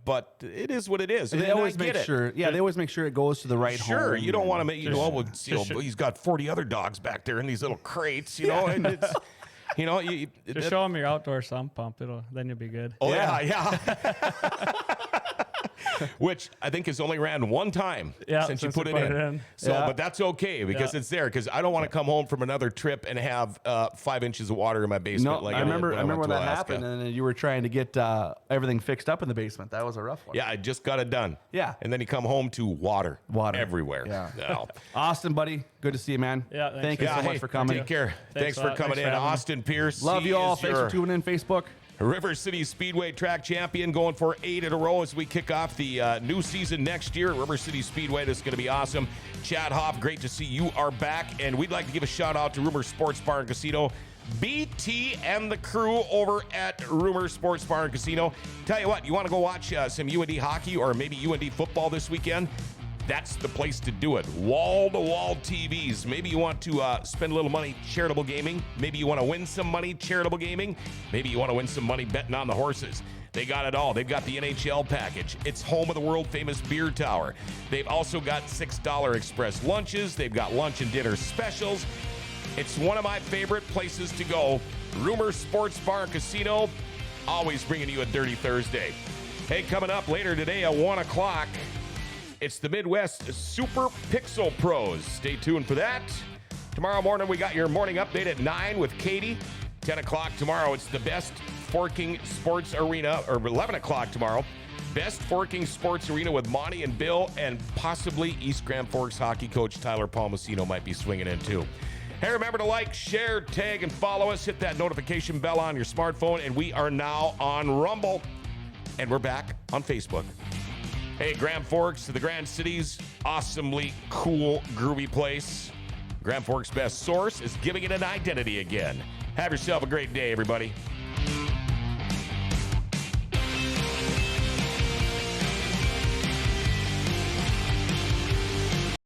but it is what it is. They always make sure. Yeah, they always make sure it goes to the right home. Sure, you don't want to make he's got 40 other dogs back there in these little crates, and it's Just show them your outdoor sump pump. Then you'll be good. Oh yeah. Which I think has only ran one time since you put it in. So, but that's okay because it's there. Because I don't want to come home from another trip and have 5 inches of water in my basement. No, I remember when that happened, and you were trying to get everything fixed up in the basement. That was a rough one. Yeah, I just got it done. Yeah, and then you come home to water everywhere. Yeah. No. Austin, buddy, good to see you, man. Yeah, thank you so much for coming. Take care. Thanks for coming in, Austin Pierce. Love you all. Thanks for tuning in, Facebook. River City Speedway track champion, going for 8 in a row as we kick off the new season next year at River City Speedway. This is going to be awesome. Chad Hoff, great to see you are back. And we'd like to give a shout out to Rumor Sports Bar and Casino, BT and the crew over at Rumor Sports Bar and Casino. Tell you what, you want to go watch some UND hockey or maybe UND football this weekend? That's the place to do it. Wall-to-wall TVs. Maybe you want to spend a little money charitable gaming. Maybe you want to win some money charitable gaming. Maybe you want to win some money betting on the horses. They got it all. They've got the NHL package. It's home of the world-famous beer tower. They've also got $6 express lunches. They've got lunch and dinner specials. It's one of my favorite places to go. Rumor Sports Bar and Casino, always bringing you a Dirty Thursday. Hey, coming up later today at 1 o'clock, it's the Midwest Super Pixel Pros. Stay tuned for that. Tomorrow morning, we got your morning update at 9 with Katie. 10 o'clock tomorrow, it's the Best Forking Sports Arena, or 11 o'clock tomorrow, Best Forking Sports Arena with Monty and Bill, and possibly East Grand Forks hockey coach Tyler Palmasino might be swinging in too. Hey, remember to like, share, tag, and follow us. Hit that notification bell on your smartphone, and we are now on Rumble, and we're back on Facebook. Hey, Grand Forks to the Grand Cities, awesomely cool, groovy place. Grand Forks' best source is giving it an identity again. Have yourself a great day, everybody.